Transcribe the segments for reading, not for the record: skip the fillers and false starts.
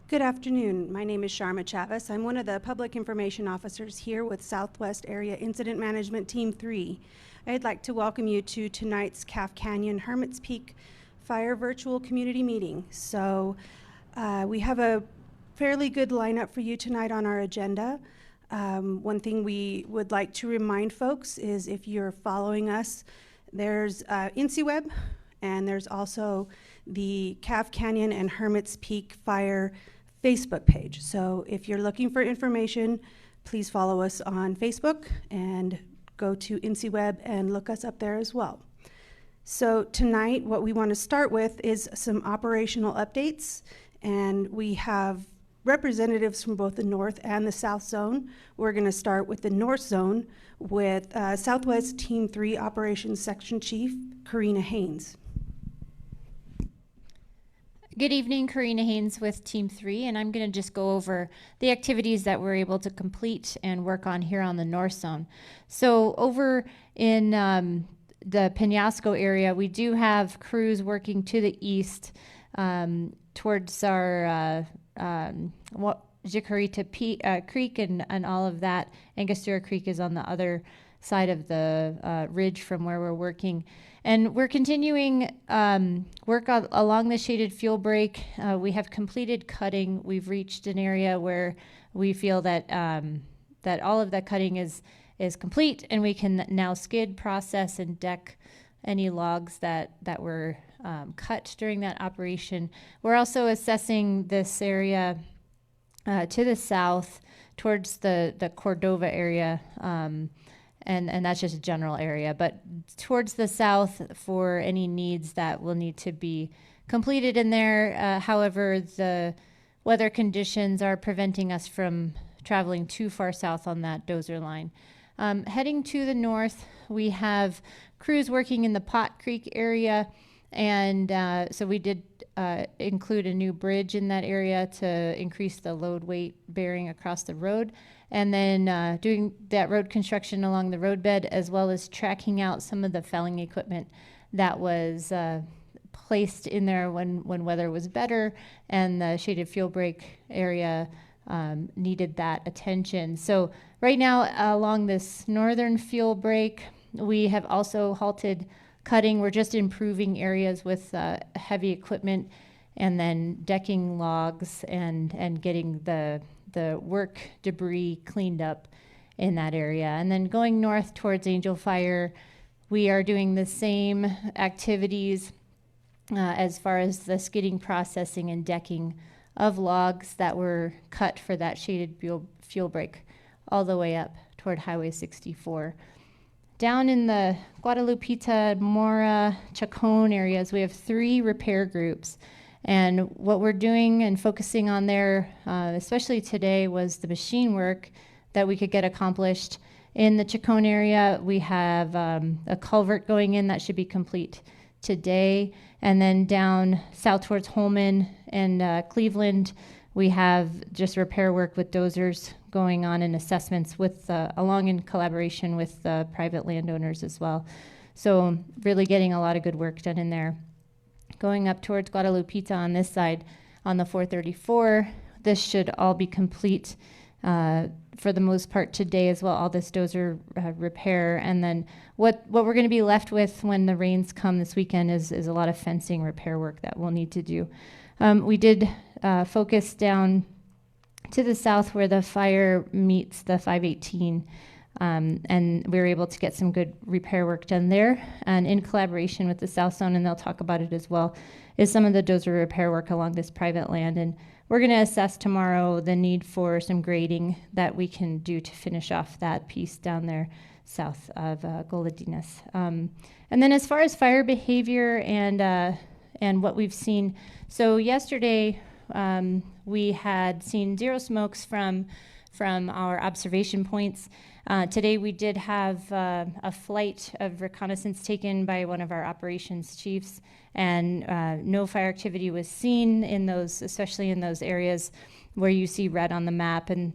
Good afternoon. My name is Sharma Chavez. I'm one of the public information officers here with Southwest Area Incident Management Team 3. I'd like to welcome you to tonight's Calf Canyon Hermits Peak Fire Virtual Community Meeting. So we have a fairly good lineup for you tonight on our agenda. One thing we would like to remind folks is if you're following us, there's INCIWeb, and there's also the Calf Canyon and Hermits Peak Fire Facebook page. So if you're looking for information, please follow us on Facebook and go to INCIWeb and look us up there as well. So tonight, what we want to start with is some operational updates, and we have representatives from both the North and the South Zone. We're going to start with the North Zone with Southwest Team 3 Operations Section Chief, Karina Haynes. Good evening, Karina Haynes with Team 3, and I'm going to just go over the activities that we're able to complete and work on here on the North Zone. So over in the Penasco area, we do have crews working to the east towards our Jicarita Creek and all of that. Angostura Creek is on the other side of the ridge from where we're working. And we're continuing work along the shaded fuel break. We have completed cutting. We've reached an area where we feel that that all of that cutting is complete, and we can now skid, process, and deck any logs that were cut during that operation. We're also assessing this area to the south towards the Cordova area. And that's just a general area, but towards the south for any needs that will need to be completed in there. However, the weather conditions are preventing us from traveling too far south on that dozer line. Heading to the north, we have crews working in the Pot Creek area, and so we did include a new bridge in that area to increase the load weight bearing across the road. And then doing that road construction along the roadbed, as well as tracking out some of the felling equipment that was placed in there when weather was better and the shaded fuel break area needed that attention. So right now along this northern fuel break, we have also halted cutting. We're just improving areas with heavy equipment and then decking logs and getting the work debris cleaned up in that area. And then going north towards Angel Fire, we are doing the same activities as far as the skidding, processing, and decking of logs that were cut for that shaded fuel break all the way up toward Highway 64. Down in the Guadalupita, Mora, Chacon areas, we have 3 repair groups. And what we're doing and focusing on there, especially today, was the machine work that we could get accomplished. In the Chacon area, we have a culvert going in that should be complete today. And then down south towards Holman and Cleveland, we have just repair work with dozers going on and assessments with along in collaboration with private landowners as well. So really getting a lot of good work done in there. Going up towards Guadalupita on this side, on the 434, this should all be complete for the most part today as well, all this dozer repair. And then what we're going to be left with when the rains come this weekend is a lot of fencing repair work that we'll need to do. We did focus down to the south where the fire meets the 518, and we were able to get some good repair work done there. And in collaboration with the South Zone, and they'll talk about it as well, is some of the dozer repair work along this private land. And we're going to assess tomorrow the need for some grading that we can do to finish off that piece down there south of Golodinas. And then as far as fire behavior and what we've seen, so yesterday we had seen 0 smokes from our observation points. Today we did have a flight of reconnaissance taken by one of our operations chiefs, and no fire activity was seen in those, especially in those areas where you see red on the map, and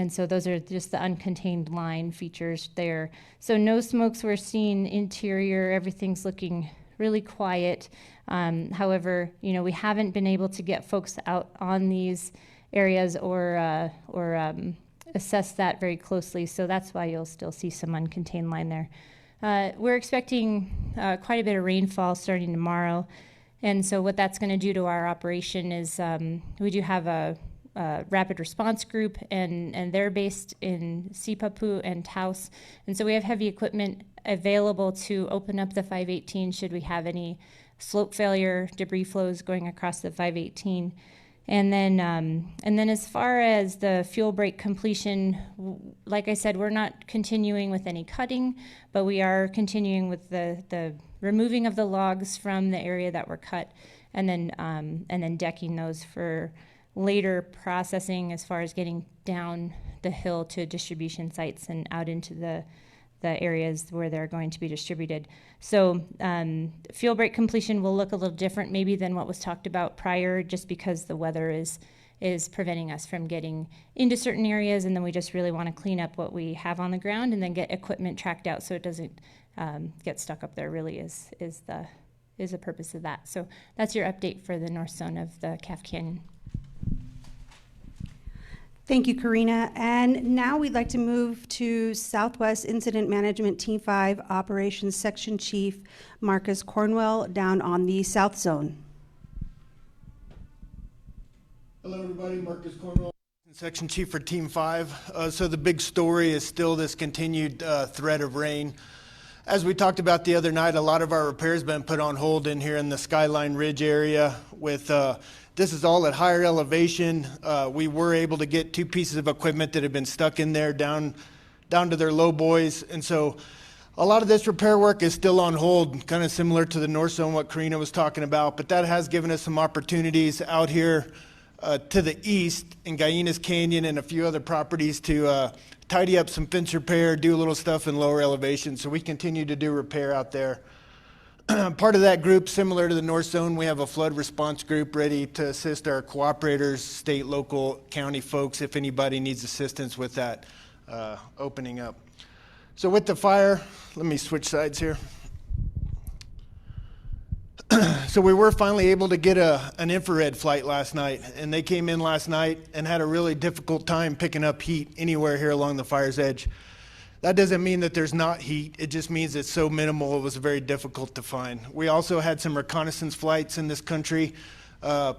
so those are just the uncontained line features there. So no smokes were seen interior. Everything's looking really quiet. However, we haven't been able to get folks out on these areas or assess that very closely. So that's why you'll still see some uncontained line there. We're expecting quite a bit of rainfall starting tomorrow. And so what that's going to do to our operation is we do have a rapid response group, and they're based in Sipapu and Taos. And so we have heavy equipment available to open up the 518 should we have any slope failure, debris flows going across the 518. And then as far as the fuel break completion, like I said, we're not continuing with any cutting, but we are continuing with the removing of the logs from the area that were cut, and then decking those for later processing as far as getting down the hill to distribution sites and out into the areas where they're going to be distributed. So fuel break completion will look a little different maybe than what was talked about prior, just because the weather is preventing us from getting into certain areas, and then we just really want to clean up what we have on the ground and then get equipment tracked out so it doesn't get stuck up there, really is the purpose of that. So that's your update for the north zone of the Calf Canyon. Thank you, Karina. And now we'd like to move to Southwest Incident Management Team 5 Operations Section Chief Marcus Cornwell down on the South Zone. Hello, everybody. Marcus Cornwell, Section Chief for Team 5. So the big story is still this continued threat of rain. As we talked about the other night, a lot of our repairs been put on hold in here in the Skyline Ridge area. With this is all at higher elevation. We were able to get 2 pieces of equipment that had been stuck in there down to their low buoys, and so a lot of this repair work is still on hold, kind of similar to the North Zone, what Karina was talking about. But that has given us some opportunities out here to the east in Gallinas Canyon and a few other properties to tidy up some fence repair, do a little stuff in lower elevation. So we continue to do repair out there. Part of that group, similar to the North Zone, we have a flood response group ready to assist our cooperators, state, local, county folks, if anybody needs assistance with that opening up. So with the fire, let me switch sides here. So we were finally able to get an infrared flight last night, and they came in last night and had a really difficult time picking up heat anywhere here along the fire's edge. That doesn't mean that there's not heat. It just means it's so minimal it was very difficult to find. We also had some reconnaissance flights in this country,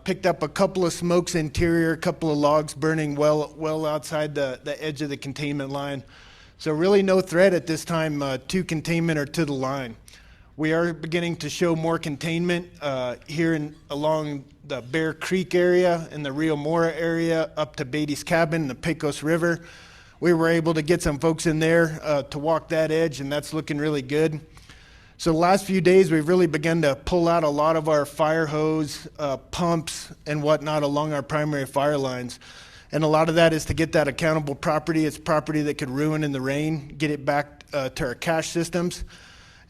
picked up a couple of smokes interior, a couple of logs burning well outside the edge of the containment line. So really no threat at this time to containment or to the line. We are beginning to show more containment here along the Bear Creek area and the Rio Mora area up to Beatty's Cabin, the Pecos River. We were able to get some folks in there to walk that edge, and that's looking really good. So the last few days, we've really begun to pull out a lot of our fire hose, pumps, and whatnot along our primary fire lines. And a lot of that is to get that accountable property. It's property that could ruin in the rain, get it back to our cache systems.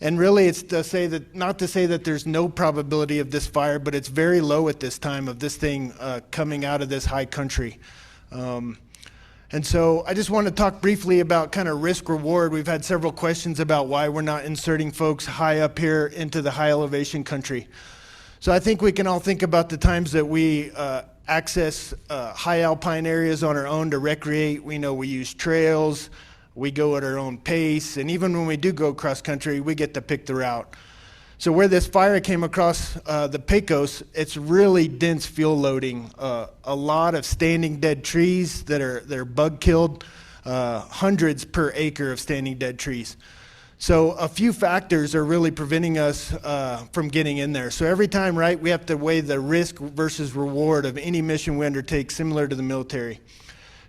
And really, it's to say that, not to say that there's no probability of this fire, but it's very low at this time of this thing coming out of this high country. And so I just want to talk briefly about kind of risk reward. We've had several questions about why we're not inserting folks high up here into the high elevation country. So I think we can all think about the times that we access high alpine areas on our own to recreate. We know we use trails, we go at our own pace, and even when we do go cross country, we get to pick the route. So where this fire came across the Pecos, it's really dense fuel loading. A lot of standing dead trees that are bug killed, hundreds per acre of standing dead trees. So a few factors are really preventing us from getting in there. So every time, right, we have to weigh the risk versus reward of any mission we undertake, similar to the military.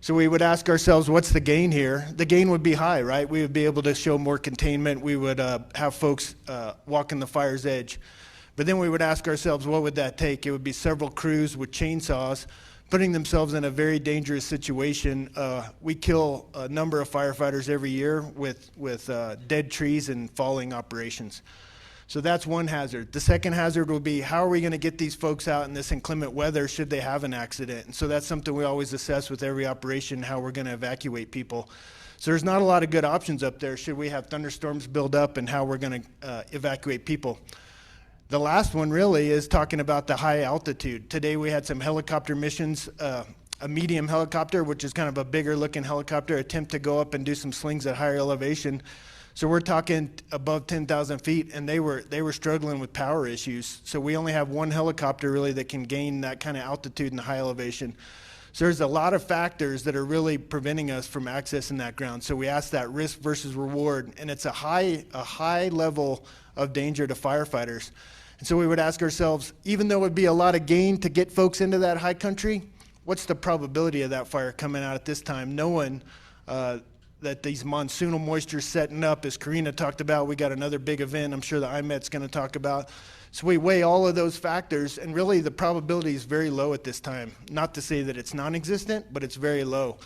So we would ask ourselves, what's the gain here? The gain would be high, right? We would be able to show more containment. We would have folks walking the fire's edge. But then we would ask ourselves, what would that take? It would be several crews with chainsaws putting themselves in a very dangerous situation. We kill a number of firefighters every year with dead trees and falling operations. So that's one hazard. The second hazard would be, how are we going to get these folks out in this inclement weather should they have an accident? And so that's something we always assess with every operation, how we're going to evacuate people. So there's not a lot of good options up there should we have thunderstorms build up and how we're going to evacuate people. The last one really is talking about the high altitude. Today we had some helicopter missions, a medium helicopter, which is kind of a bigger looking helicopter, attempt to go up and do some slings at higher elevation. So we're talking above 10,000 feet, and they were struggling with power issues. So we only have one helicopter really that can gain that kind of altitude and high elevation. So there's a lot of factors that are really preventing us from accessing that ground. So we ask that risk versus reward, and it's a high level of danger to firefighters. And so we would ask ourselves, even though it would be a lot of gain to get folks into that high country, what's the probability of that fire coming out at this time, knowing that these monsoonal moisture setting up, as Karina talked about, we got another big event I'm sure the IMET's going to talk about. So we weigh all of those factors, and really the probability is very low at this time. Not to say that it's non-existent, but it's very low.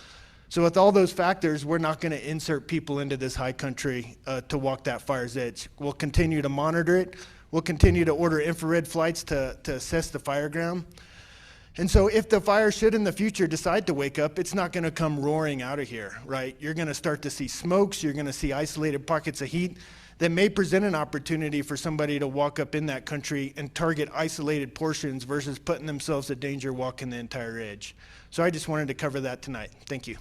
So with all those factors, we're not going to insert people into this high country to walk that fire's edge. We'll continue to monitor it. We'll continue to order infrared flights to assess the fire ground. And so if the fire should in the future decide to wake up, it's not going to come roaring out of here, right? You're going to start to see smokes. You're going to see isolated pockets of heat that may present an opportunity for somebody to walk up in that country and target isolated portions versus putting themselves at danger walking the entire edge. So I just wanted to cover that tonight. Thank you.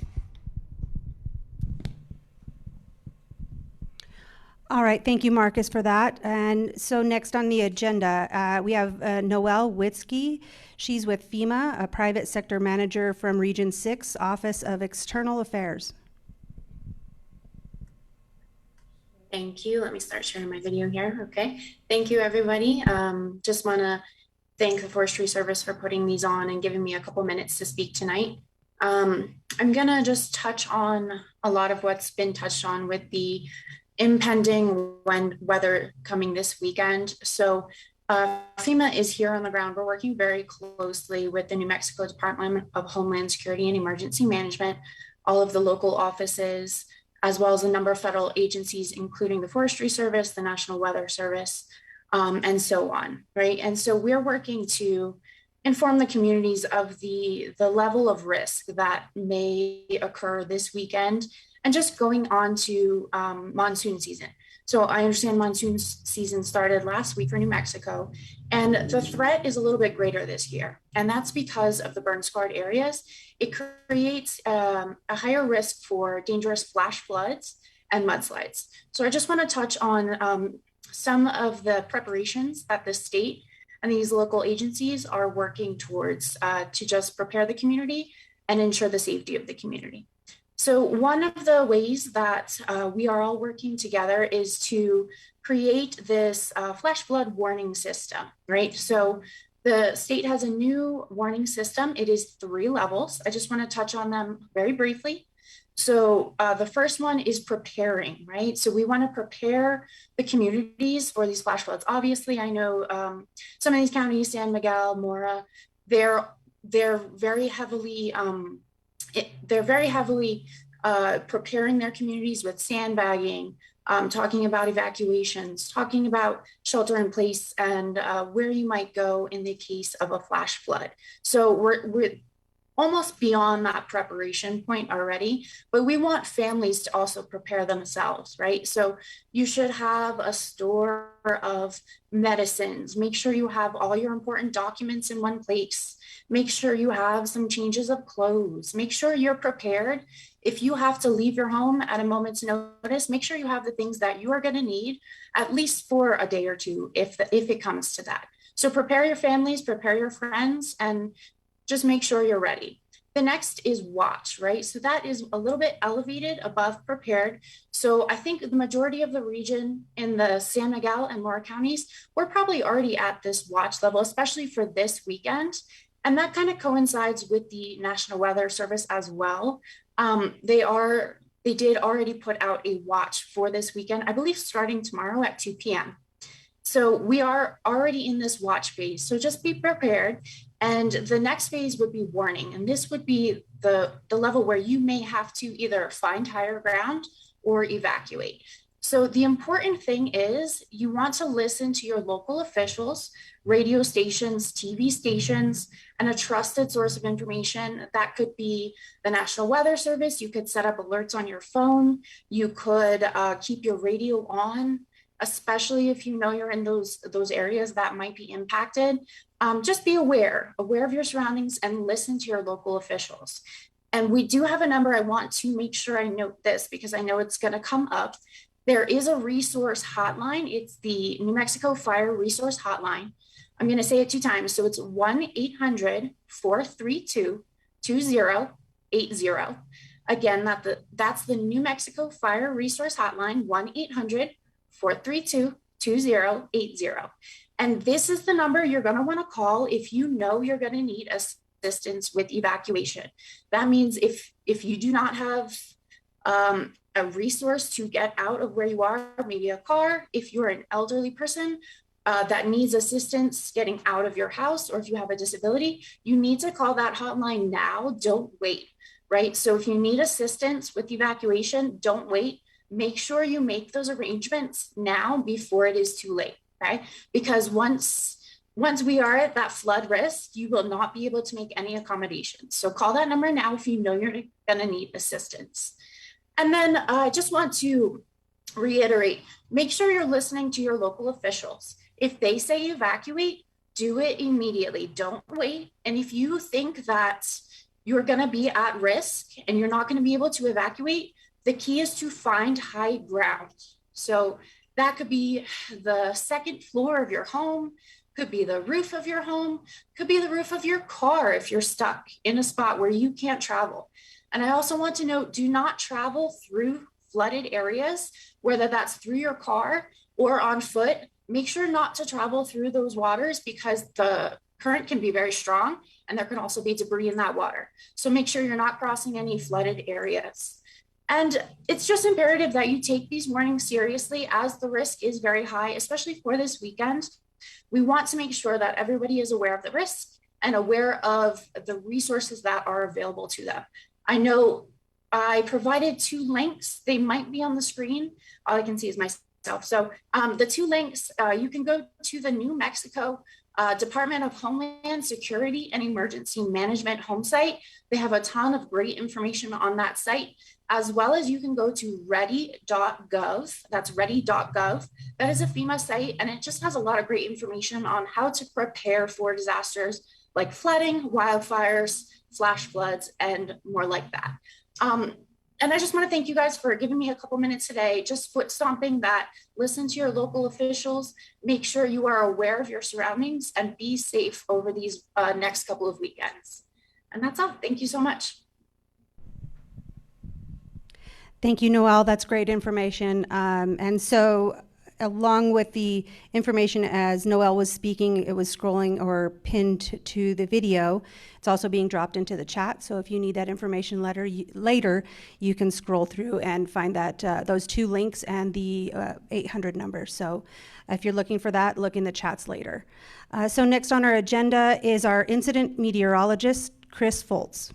All right, thank you, Marcus, for that. And so next on the agenda, we have Noelle Witzke. She's with FEMA, a private sector manager from Region 6, Office of External Affairs. Thank you. Let me start sharing my video here. Okay. Thank you, everybody. Just want to thank the Forestry Service for putting these on and giving me a couple minutes to speak tonight. I'm going to just touch on a lot of what's been touched on with the impending weather coming this weekend. So FEMA is here on the ground. We're working very closely with the New Mexico Department of Homeland Security and Emergency Management, all of the local offices, as well as a number of federal agencies, including the Forestry Service, the National Weather Service, and so on, right? And so we're working to inform the communities of the level of risk that may occur this weekend and just going on to monsoon season. So I understand monsoon season started last week for New Mexico, and the threat is a little bit greater this year. And that's because of the burn-scarred areas. It creates a higher risk for dangerous flash floods and mudslides. So I just want to touch on some of the preparations that the state and these local agencies are working towards to just prepare the community and ensure the safety of the community. So one of the ways that we are all working together is to create this flash flood warning system, right? So the state has a new warning system. It is 3 levels. I just want to touch on them very briefly. So the first one is preparing, right? So we want to prepare the communities for these flash floods. Obviously, I know some of these counties, San Miguel, Mora, they're very heavily preparing their communities with sandbagging, talking about evacuations, talking about shelter in place, and where you might go in the case of a flash flood. So we're almost beyond that preparation point already, but we want families to also prepare themselves, right? So you should have a store of medicines. Make sure you have all your important documents in one place. Make sure you have some changes of clothes. Make sure you're prepared. If you have to leave your home at a moment's notice, make sure you have the things that you are going to need at least for a day or two, if it comes to that. So prepare your families, prepare your friends, and just make sure you're ready. The next is watch, right? So that is a little bit elevated above prepared. So I think the majority of the region in the San Miguel and Mora counties, we're probably already at this watch level, especially for this weekend. And that kind of coincides with the National Weather Service as well. They did already put out a watch for this weekend, I believe starting tomorrow at 2 p.m. So we are already in this watch phase. So just be prepared. And the next phase would be warning. And this would be the level where you may have to either find higher ground or evacuate. So the important thing is you want to listen to your local officials, radio stations, TV stations, and a trusted source of information. That could be the National Weather Service. You could set up alerts on your phone. You could keep your radio on. especially if you know you're in those areas that might be impacted. Just be aware of your surroundings and listen to your local officials. And we do have a number. I want to make sure I note this because I know it's going to come up. There is a resource hotline. It's the New Mexico Fire Resource Hotline. I'm going to say it 2 times. So it's 1-800-432-2080. Again, that's the New Mexico Fire Resource Hotline, 1-800-432-2080. And this is the number you're going to want to call if you know you're going to need assistance with evacuation. That means if you do not have a resource to get out of where you are, maybe a car, if you're an elderly person that needs assistance getting out of your house, or if you have a disability, you need to call that hotline now. Don't wait, right? So if you need assistance with evacuation, don't wait. Make sure you make those arrangements now before it is too late, okay? Because once we are at that flood risk, you will not be able to make any accommodations. So call that number now if you know you're gonna need assistance. And then I just want to reiterate, make sure you're listening to your local officials. If they say evacuate, do it immediately. Don't wait. And if you think that you're going to be at risk and you're not going to be able to evacuate, the key is to find high ground. So that could be the second floor of your home, could be the roof of your home, could be the roof of your car if you're stuck in a spot where you can't travel. And I also want to note, do not travel through flooded areas, whether that's through your car or on foot. Make sure not to travel through those waters because the current can be very strong and there can also be debris in that water. So make sure you're not crossing any flooded areas. And it's just imperative that you take these warnings seriously as the risk is very high, especially for this weekend. We want to make sure that everybody is aware of the risk and aware of the resources that are available to them. I know I provided 2 links. They might be on the screen. All I can see is myself. So the 2 links, you can go to the New Mexico Department of Homeland Security and Emergency Management home site. They have a ton of great information on that site, as well as you can go to ready.gov. That's ready.gov. That is a FEMA site, and it just has a lot of great information on how to prepare for disasters like flooding, wildfires, flash floods, and more like that. And I just want to thank you guys for giving me a couple minutes today, just foot stomping that, listen to your local officials, make sure you are aware of your surroundings, and be safe over these next couple of weekends. And that's all. Thank you so much. Thank you, Noelle. That's great information. And so along with the information as Noelle was speaking, it was scrolling or pinned to the video. It's also being dropped into the chat. So if you need that information later, you can scroll through and find that those 2 links and the 800 number. So if you're looking for that, look in the chats later. So next on our agenda is our incident meteorologist, Chris Foltz.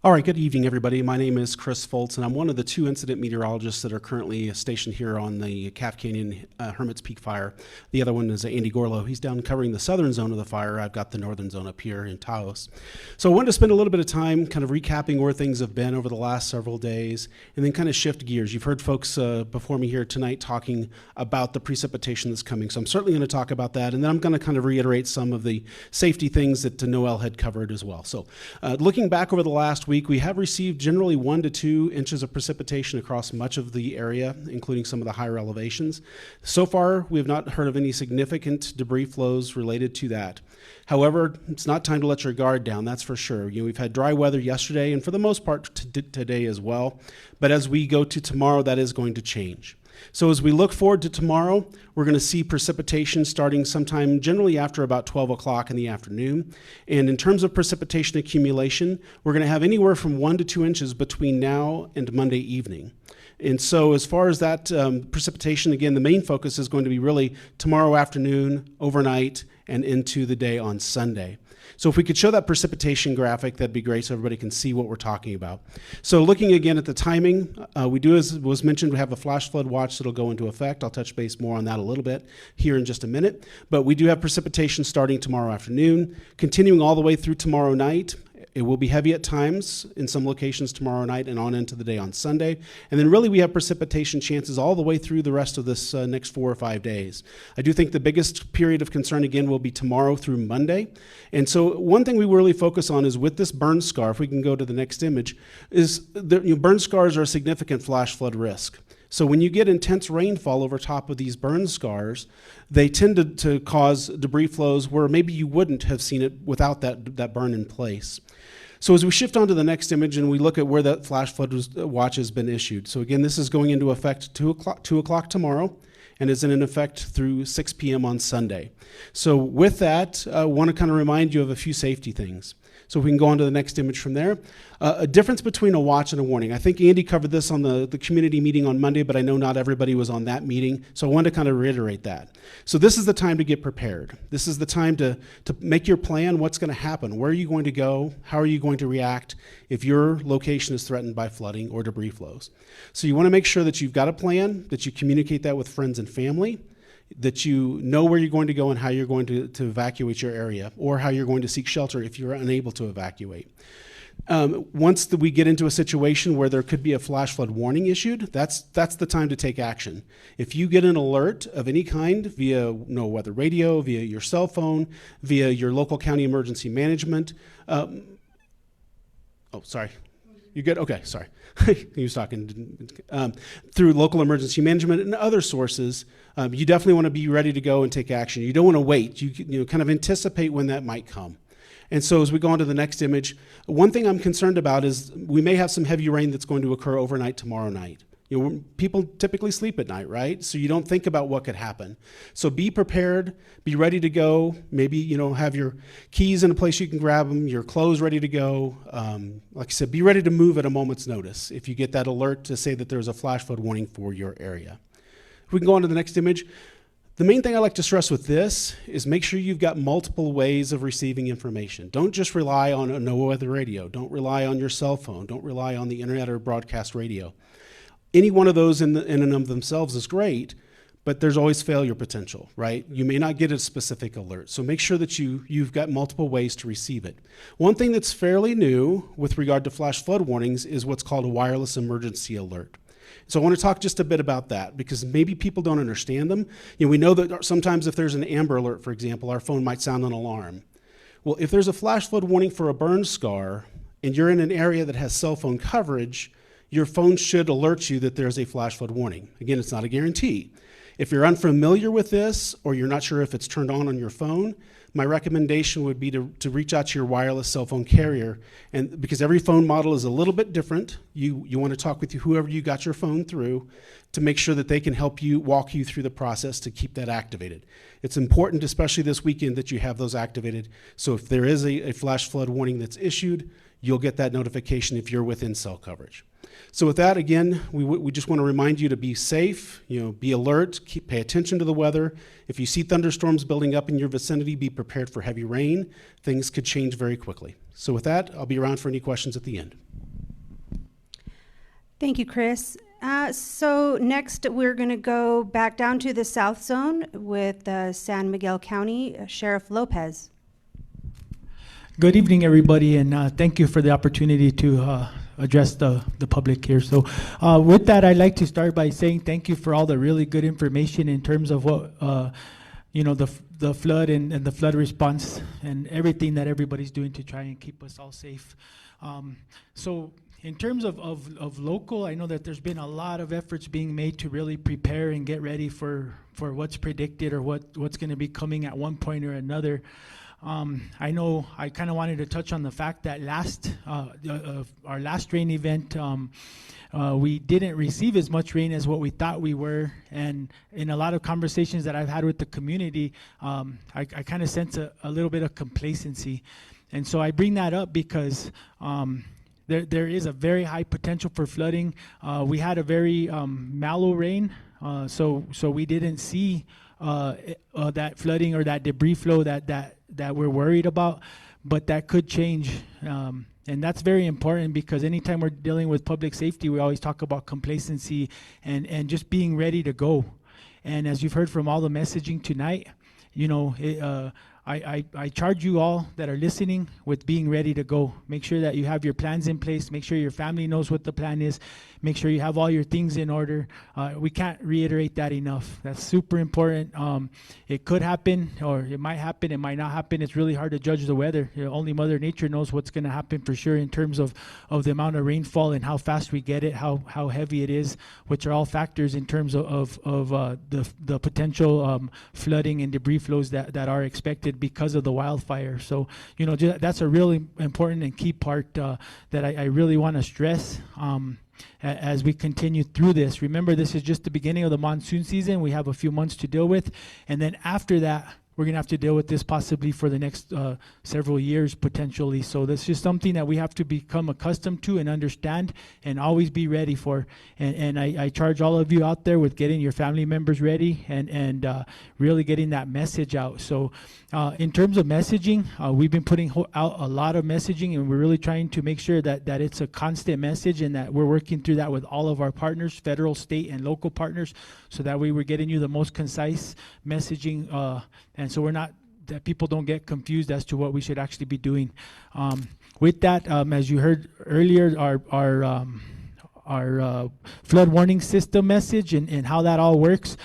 All right, good evening, everybody. My name is Chris Foltz, and I'm one of the 2 incident meteorologists that are currently stationed here on the Calf Canyon Hermits Peak fire. The other one is Andy Gorlow. He's down covering the southern zone of the fire. I've got the northern zone up here in Taos. So I wanted to spend a little bit of time kind of recapping where things have been over the last several days, and then kind of shift gears. You've heard folks before me here tonight talking about the precipitation that's coming, so I'm certainly going to talk about that, and then I'm going to kind of reiterate some of the safety things that Noelle had covered as well. So looking back over the last week, we have received generally 1 to 2 inches of precipitation across much of the area, including some of the higher elevations. So far, we have not heard of any significant debris flows related to that. However, it's not time to let your guard down, that's for sure. We've had dry weather yesterday and for the most part today as well. But as we go to tomorrow, that is going to change. So as we look forward to tomorrow, we're going to see precipitation starting sometime generally after about 12 o'clock in the afternoon. And in terms of precipitation accumulation, we're going to have anywhere from 1 to 2 inches between now and Monday evening. And so as far as that precipitation, again, the main focus is going to be really tomorrow afternoon, overnight, and into the day on Sunday. So if we could show that precipitation graphic, that'd be great so everybody can see what we're talking about. So looking again at the timing, we do, as was mentioned, we have a flash flood watch that'll go into effect. I'll touch base more on that a little bit here in just a minute. But we do have precipitation starting tomorrow afternoon, continuing all the way through tomorrow night. It will be heavy at times in some locations tomorrow night and on into the day on Sunday. And then really we have precipitation chances all the way through the rest of this next 4 or 5 days. I do think the biggest period of concern again will be tomorrow through Monday. And so one thing we really focus on is with this burn scar, if we can go to the next image, is burn scars are a significant flash flood risk. So when you get intense rainfall over top of these burn scars, they tend to cause debris flows where maybe you wouldn't have seen it without that burn in place. So as we shift on to the next image and we look at where that flash flood watch has been issued. So again, this is going into effect 2 o'clock tomorrow and is in effect through 6 p.m. on Sunday. So with that, I want to kind of remind you of a few safety things. So we can go on to the next image from there. A difference between a watch and a warning. I think Andy covered this on the community meeting on Monday, but I know not everybody was on that meeting, so I wanted to kind of reiterate that. So this is the time to get prepared. This is the time to make your plan. What's going to happen? Where are you going to go? How are you going to react if your location is threatened by flooding or debris flows? So you want to make sure that you've got a plan, that you communicate that with friends and family, that you know where you're going to go and how you're going to evacuate your area, or how you're going to seek shelter if you're unable to evacuate. Once we get into a situation where there could be a flash flood warning issued, that's the time to take action. If you get an alert of any kind via weather radio, via your cell phone, via your local county emergency management, sorry. You good? Okay, sorry. He was talking. Through local emergency management and other sources, you definitely want to be ready to go and take action. You don't want to wait. You kind of anticipate when that might come. And so as we go on to the next image, one thing I'm concerned about is we may have some heavy rain that's going to occur overnight tomorrow night. People typically sleep at night, right? So you don't think about what could happen. So be prepared, be ready to go. Maybe, have your keys in a place you can grab them, your clothes ready to go. Like I said, be ready to move at a moment's notice if you get that alert to say that there's a flash flood warning for your area. If we can go on to the next image. The main thing I like to stress with this is make sure you've got multiple ways of receiving information. Don't just rely on a no-weather radio. Don't rely on your cell phone. Don't rely on the internet or broadcast radio. Any one of those in and of themselves is great, but there's always failure potential, right? You may not get a specific alert, so make sure that you've got multiple ways to receive it. One thing that's fairly new with regard to flash flood warnings is what's called a wireless emergency alert. So I want to talk just a bit about that because maybe people don't understand them. We know that sometimes if there's an Amber Alert, for example, our phone might sound an alarm. Well, if there's a flash flood warning for a burn scar and you're in an area that has cell phone coverage, your phone should alert you that there's a flash flood warning. Again, it's not a guarantee. If you're unfamiliar with this or you're not sure if it's turned on your phone, my recommendation would be to reach out to your wireless cell phone carrier. And because every phone model is a little bit different, you want to talk with whoever you got your phone through to make sure that they can help you, walk you through the process to keep that activated. It's important, especially this weekend, that you have those activated. So if there is a flash flood warning that's issued, you'll get that notification if you're within cell coverage. So with that, again, we just want to remind you to be safe, be alert, pay attention to the weather. If you see thunderstorms building up in your vicinity, be prepared for heavy rain. Things could change very quickly. So with that, I'll be around for any questions at the end. Thank you, Chris. So next, we're going to go back down to the South Zone with San Miguel County Sheriff Lopez. Good evening, everybody, and thank you for the opportunity to address the public here. So with that, I'd like to start by saying thank you for all the really good information in terms of what, the flood and the flood response and everything that everybody's doing to try and keep us all safe. So in terms of local, I know that there's been a lot of efforts being made to really prepare and get ready for what's predicted or what's going to be coming at one point or another. I know I kind of wanted to touch on the fact that our last rain event, we didn't receive as much rain as what we thought we were. And in a lot of conversations that I've had with the community, I kind of sense a little bit of complacency. And so I bring that up because there is a very high potential for flooding. We had a very mellow rain, so we didn't see that flooding or that debris flow that we're worried about, but that could change. And that's very important because anytime we're dealing with public safety, we always talk about complacency and just being ready to go. And as you've heard from all the messaging tonight, I I charge you all that are listening with being ready to go. Make sure that you have your plans in place. Make sure your family knows what the plan is. Make sure you have all your things in order. We can't reiterate that enough. That's super important. It could happen, or it might happen, it might not happen. It's really hard to judge the weather. Only Mother Nature knows what's going to happen for sure in terms of the amount of rainfall and how fast we get it, how heavy it is, which are all factors in terms of the potential flooding and debris flows that are expected because of the wildfire. So, that's a really important and key part that I really want to stress as we continue through this. Remember, this is just the beginning of the monsoon season. We have a few months to deal with. And then after that, we're going to have to deal with this possibly for the next several years potentially. So that's just something that we have to become accustomed to and understand and always be ready for. And I charge all of you out there with getting your family members ready and really getting that message out. So in terms of messaging, we've been putting out a lot of messaging, and we're really trying to make sure that it's a constant message and that we're working through that with all of our partners, federal, state, and local partners, so that way we're getting you the most concise messaging, and so that people don't get confused as to what we should actually be doing. With that, as you heard earlier, our flood warning system message and how that all works.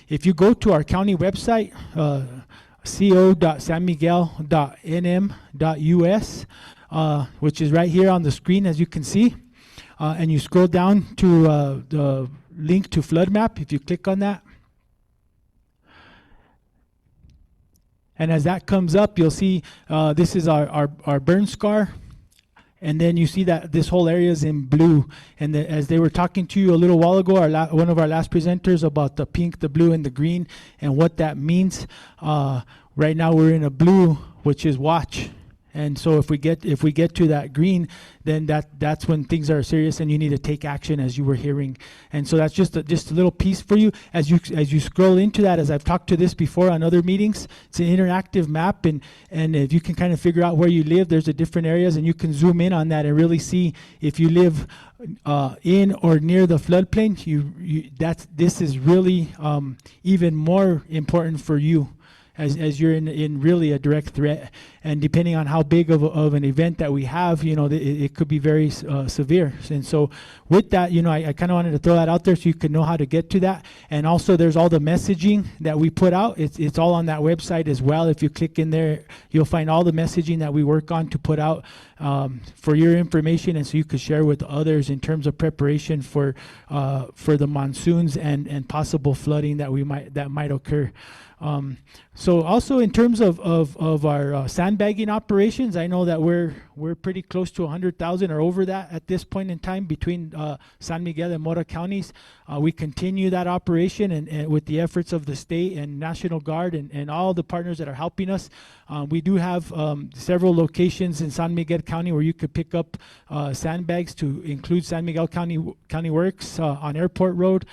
If you go to our county website, co.sanmiguel.nm.us, which is right here on the screen, as you can see, and you scroll down to the link to flood map. If you click on that, and as that comes up, you'll see this is our burn scar. And then you see that this whole area is in blue. And as they were talking to you a little while ago, one of our last presenters about the pink, the blue, and the green and what that means. Right now we're in a blue, which is watch. And so if we get to that green, then that's when things are serious and you need to take action, as you were hearing. And so that's just a little piece for you as you scroll into that. As I've talked to this before on other meetings, it's an interactive map, and if you can kind of figure out where you live, there's the different areas, and you can zoom in on that and really see if you live in or near the floodplain. This is really even more important for you, as you're in really a direct threat. And depending on how big of an event that we have, it could be very severe. And so with that, I kind of wanted to throw that out there so you could know how to get to that. And also there's all the messaging that we put out. It's all on that website as well. If you click in there, you'll find all the messaging that we work on to put out for your information, and so you could share with others in terms of preparation for the monsoons and possible flooding that might occur. So also in terms of our sandbagging operations, I know that we're pretty close to 100,000 or over that at this point in time between San Miguel and Mora counties. We continue that operation and with the efforts of the state and National Guard and all the partners that are helping us. We do have several locations in San Miguel County where you could pick up sandbags, to include San Miguel County Works on Airport Road.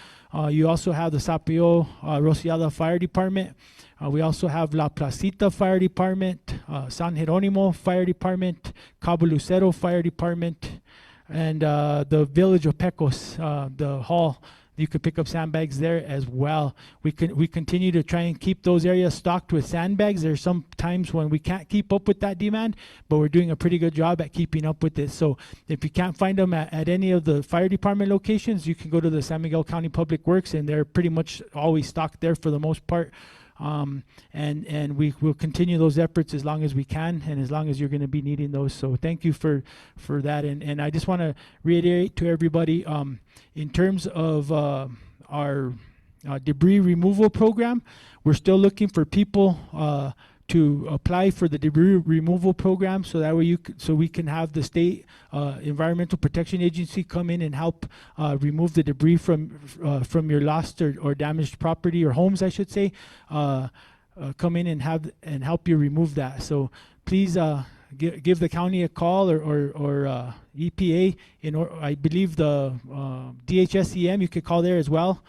You also have the Sapio Rociada Fire Department. We also have La Placita Fire Department, San Jeronimo Fire Department, Cabo Lucero Fire Department, and the Village of Pecos, the hall. You could pick up sandbags there as well. We continue to try and keep those areas stocked with sandbags. There's some times when we can't keep up with that demand, but we're doing a pretty good job at keeping up with it. So if you can't find them at any of the fire department locations, you can go to the San Miguel County Public Works, and they're pretty much always stocked there for the most part. And we will continue those efforts as long as we can, and as long as you're going to be needing those. So thank you for that. And I just want to reiterate to everybody, in terms of our debris removal program, we're still looking for people to apply for the debris removal program, so that way so we can have the state Environmental Protection Agency come in and help remove the debris from your lost or damaged property, or homes, I should say. Come in and help you remove that. So please give the county a call, or EPA. I believe the DHSEM, you could call there as well.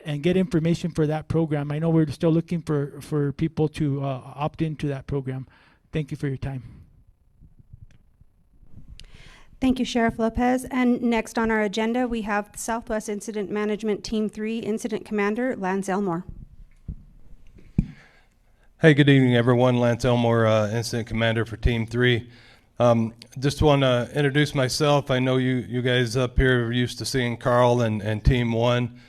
And get information for that program. I know we're still looking for people to opt into that program. Thank you for your time. Thank you, Sheriff Lopez. And next on our agenda, we have Southwest Incident Management Team 3 Incident Commander Lance Elmore. Hey, good evening, everyone. Lance Elmore, Incident Commander for Team 3. Just want to introduce myself. I know you guys up here are used to seeing Carl and Team 1.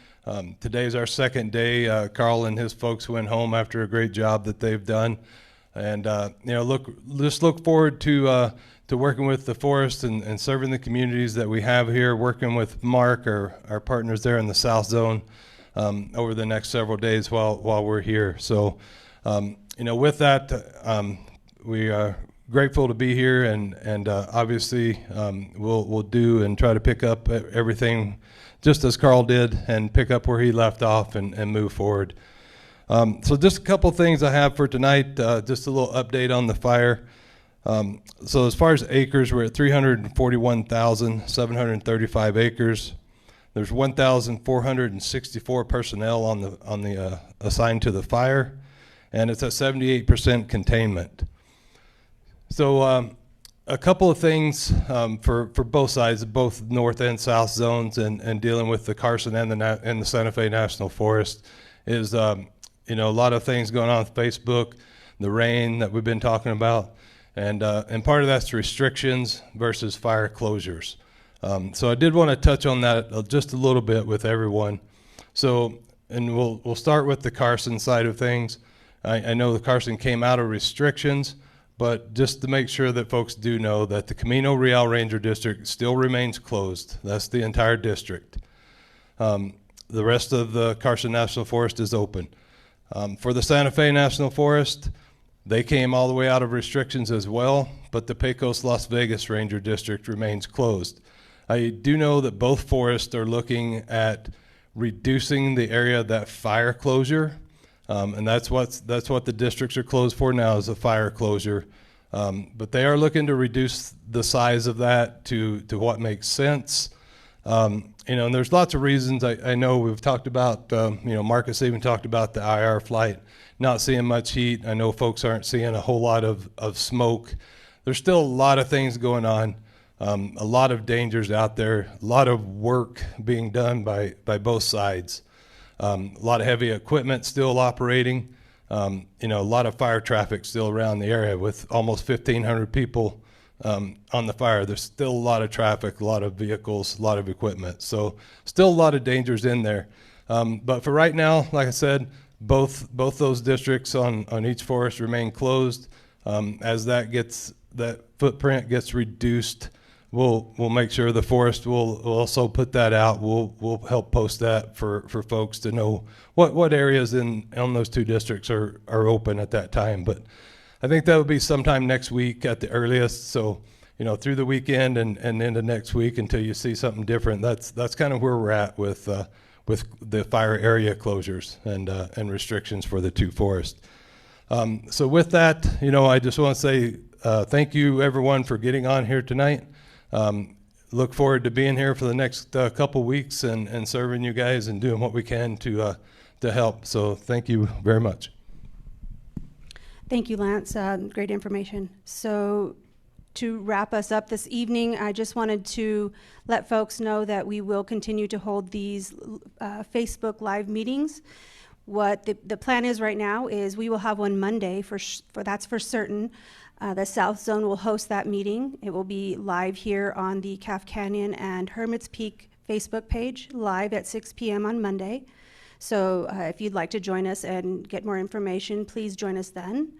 Today's our second day. Carl and his folks went home after a great job that they've done. And, look forward to working with the forest and serving the communities that we have here, working with Mark, our partners there in the South Zone, over the next several days while we're here. So, with that, we are grateful to be here, and obviously we'll do and try to pick up everything just as Carl did, and pick up where he left off and move forward. So just a couple things I have for tonight, just a little update on the fire. So as far as acres, we're at 341,735 acres. There's 1,464 personnel on the assigned to the fire, and it's at 78% containment. So a couple of things for both sides, both north and south zones, and dealing with the Carson and the Santa Fe National Forest is a lot of things going on with Facebook, the rain that we've been talking about, and part of that's restrictions versus fire closures. So I did want to touch on that just a little bit with everyone. So, and we'll start with the Carson side of things. I know the Carson came out of restrictions, but just to make sure that folks do know that the Camino Real Ranger District still remains closed. That's the entire district. The rest of the Carson National Forest is open. For the Santa Fe National Forest, they came all the way out of restrictions as well, but the Pecos Las Vegas Ranger District remains closed. I do know that both forests are looking at reducing the area of that fire closure, and that's what the districts are closed for now, is a fire closure. But they are looking to reduce the size of that to what makes sense. And there's lots of reasons. I know we've talked about, Marcus even talked about the IR flight, not seeing much heat. I know folks aren't seeing a whole lot of smoke. There's still a lot of things going on, a lot of dangers out there, a lot of work being done by both sides. A lot of heavy equipment still operating, a lot of fire traffic still around the area with almost 1,500 people on the fire. There's still a lot of traffic, a lot of vehicles, a lot of equipment. So still a lot of dangers in there. But for right now, like I said, both those districts on each forest remain closed. As that footprint gets reduced, we'll make sure the forest will also put that out. We'll help post that for folks to know what areas on those two districts are open at that time. But I think that would be sometime next week at the earliest. So, through the weekend and into next week until you see something different. That's kind of where we're at with the fire area closures and restrictions for the two forests. So with that, I just want to say thank you everyone for getting on here tonight. Look forward to being here for the next couple weeks and serving you guys and doing what we can to help. So thank you very much. Thank you, Lance. Great information. So to wrap us up this evening, I just wanted to let folks know that we will continue to hold these Facebook Live meetings. What the plan is right now is we will have one Monday, for that's for certain. The South Zone will host that meeting. It will be live here on the Calf Canyon and Hermits Peak Facebook page, live at 6 p.m. on Monday. So if you'd like to join us and get more information, please join us then.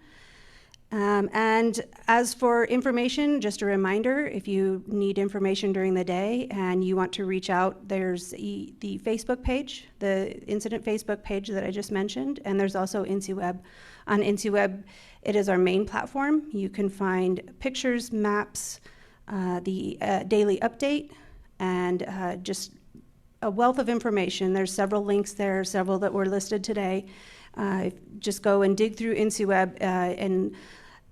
And as for information, just a reminder, if you need information during the day and you want to reach out, there's the Facebook page, the incident Facebook page that I just mentioned, and there's also InciWeb. On InciWeb, it is our main platform. You can find pictures, maps, the daily update, and just a wealth of information. There's several links there, several that were listed today. Just go and dig through InciWeb, and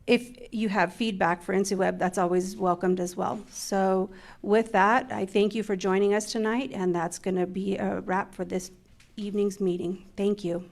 if you have feedback for InciWeb, that's always welcomed as well. So with that, I thank you for joining us tonight, and that's going to be a wrap for this evening's meeting. Thank you.